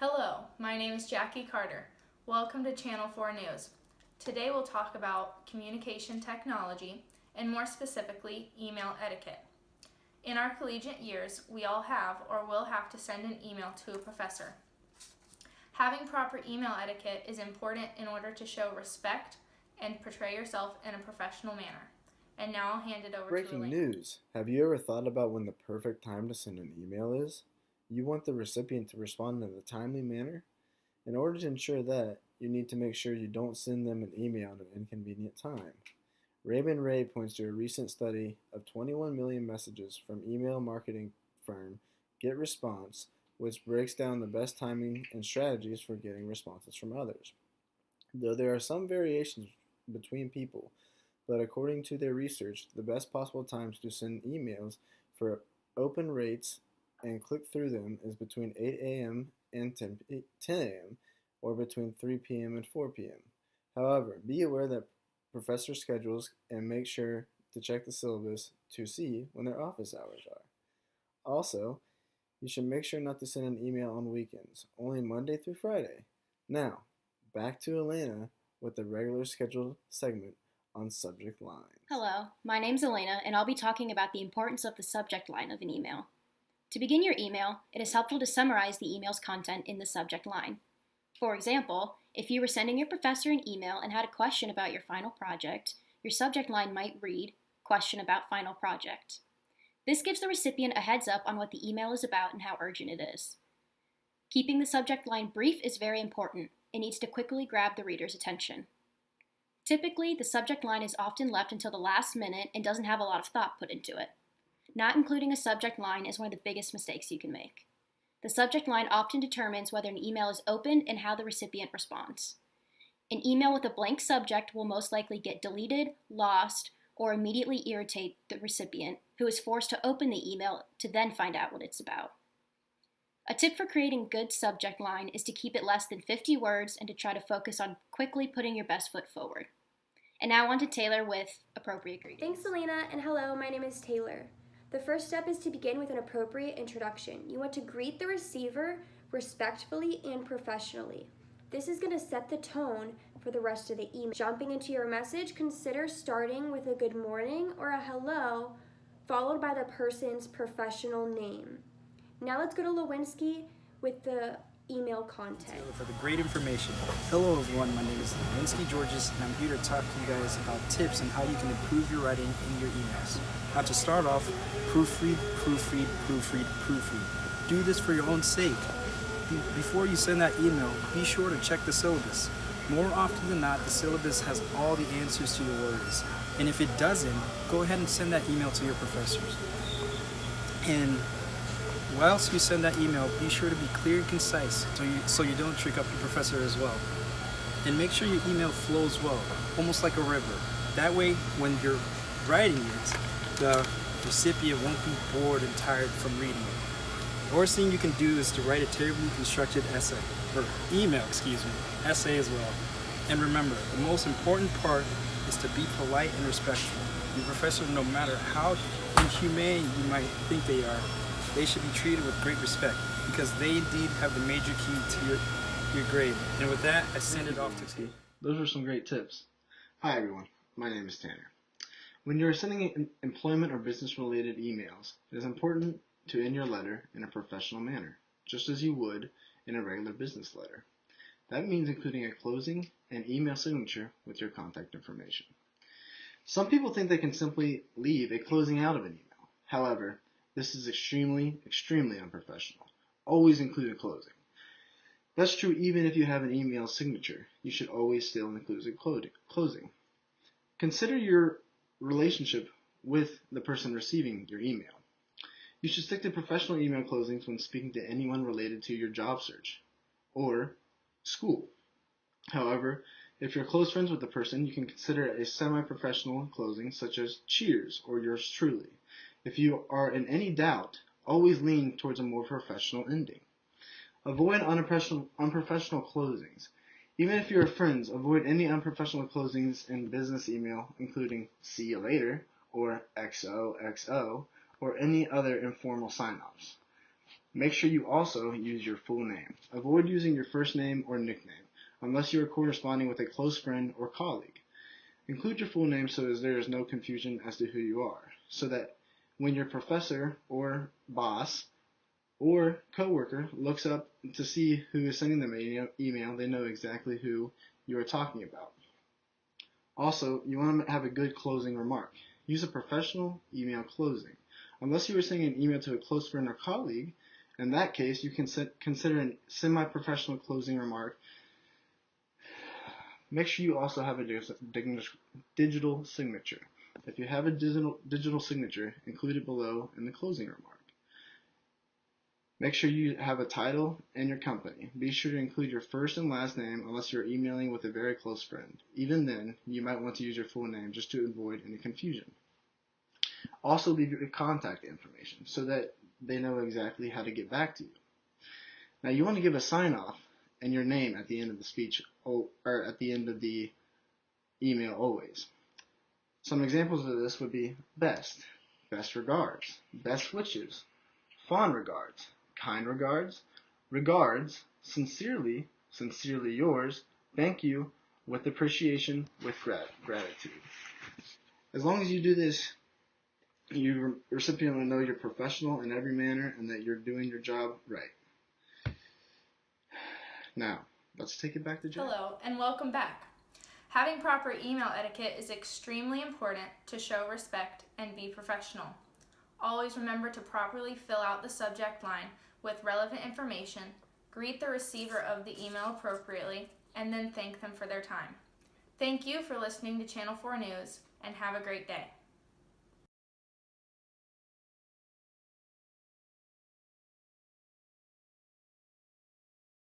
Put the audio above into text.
Hello, my name is Jackie Carter. Welcome to Channel 4 News. Today we'll talk about communication technology and more specifically email etiquette. In our collegiate years, we all have or will have to send an email to a professor. Having proper email etiquette is important in order to show respect and portray yourself in a professional manner. And now I'll hand it over to Breaking Elaine. news. Have you ever thought about when the perfect time to send an email is? You want the recipient to respond in a timely manner? In order to ensure that, you need to make sure you don't send them an email at an inconvenient time. Raymond Ray points to a recent study of 21 million messages from email marketing firm GetResponse, which breaks down the best timing and strategies for getting responses from others. Though there are some variations between people, but according to their research, the best possible times to send emails for open rates and click through them is between 8 a.m. and 10 a.m. or between 3 p.m. and 4 p.m. However, be aware that professor schedules and make sure to check the syllabus to see when their office hours are. Also, you should make sure not to send an email on weekends, only Monday through Friday. Now, back to Elena with the regular scheduled segment on subject lines. Hello, my name's Elena, and I'll be talking about the importance of the subject line of an email. To begin your email, it is helpful to summarize the email's content in the subject line. For example, if you were sending your professor an email and had a question about your final project, your subject line might read, "Question about final project." This gives the recipient a heads up on what the email is about and how urgent it is. Keeping the subject line brief is very important. It needs to quickly grab the reader's attention. Typically, the subject line is often left until the last minute and doesn't have a lot of thought put into it. Not including a subject line is one of the biggest mistakes you can make. The subject line often determines whether an email is opened and how the recipient responds. An email with a blank subject will most likely get deleted, lost, or immediately irritate the recipient, who is forced to open the email to then find out what it's about. A tip for creating good subject line is to keep it less than 50 words and to try to focus on quickly putting your best foot forward. And now on to Taylor with appropriate greetings. Thanks, Selena, and hello, my name is Taylor. The first step is to begin with an appropriate introduction. You want to greet the receiver respectfully and professionally. This is going to set the tone for the rest of the email. Jumping into your message, consider starting with a good morning or a hello, followed by the person's professional name. Now let's go to Lewinsky with the email content. For the great information. Hello everyone, my name is Lewinsky Georges and I'm here to talk to you guys about tips on how you can improve your writing in your emails. Now to start off, proofread, proofread, proofread, proofread. Do this for your own sake. Before you send that email, be sure to check the syllabus. More often than not, the syllabus has all the answers to your worries. And if it doesn't, go ahead and send that email to your professors. And whilst you send that email, be sure to be clear and concise so you don't trick up your professor as well. And make sure your email flows well, almost like a river. That way, when you're writing it, the recipient won't be bored and tired from reading it. The worst thing you can do is to write a terribly constructed essay, or email, essay as well. And remember, the most important part is to be polite and respectful. Your professor, no matter how inhumane you might think they are, they should be treated with great respect because they indeed have the major key to your grade. And with that, I send it off to you. Those were some great tips. Hi everyone, my name is Tanner. When you're sending employment or business related emails, it is important to end your letter in a professional manner, just as you would in a regular business letter. That means including a closing and email signature with your contact information. Some people think they can simply leave a closing out of an email. However, this is extremely unprofessional. Always include a closing. That's true even if you have an email signature. You should always still include a closing. Consider your relationship with the person receiving your email. You should stick to professional email closings when speaking to anyone related to your job search or school. However, if you're close friends with the person, you can consider a semi-professional closing such as cheers or yours truly. If you are in any doubt, always lean towards a more professional ending. Avoid unprofessional closings. Even if you're friends, avoid any unprofessional closings in business email, including "see you later" or "XOXO" or any other informal sign-offs. Make sure you also use your full name. Avoid using your first name or nickname unless you are corresponding with a close friend or colleague. Include your full name so as there is no confusion as to who you are, so that when your professor or boss or coworker looks up to see who is sending them an email, they know exactly who you are talking about. Also, you want to have a good closing remark. Use a professional email closing. Unless you are sending an email to a close friend or colleague, in that case, you can consider a semi-professional closing remark. Make sure you also have a digital signature. If you have a digital signature, include it below in the closing remark. Make sure you have a title and your company. Be sure to include your first and last name unless you're emailing with a very close friend. Even then, you might want to use your full name just to avoid any confusion. Also leave your contact information so that they know exactly how to get back to you. Now you want to give a sign-off and your name at the end of the speech or at the end of the email always. Some examples of this would be best regards, best wishes, fond regards, kind regards, regards, sincerely yours, thank you, with appreciation, with gratitude. As long as you do this, your recipient will know you're professional in every manner and that you're doing your job right. Now, let's take it back to Jack. Hello, and welcome back. Having proper email etiquette is extremely important to show respect and be professional. Always remember to properly fill out the subject line with relevant information, greet the receiver of the email appropriately, and then thank them for their time. Thank you for listening to Channel 4 News, and have a great day.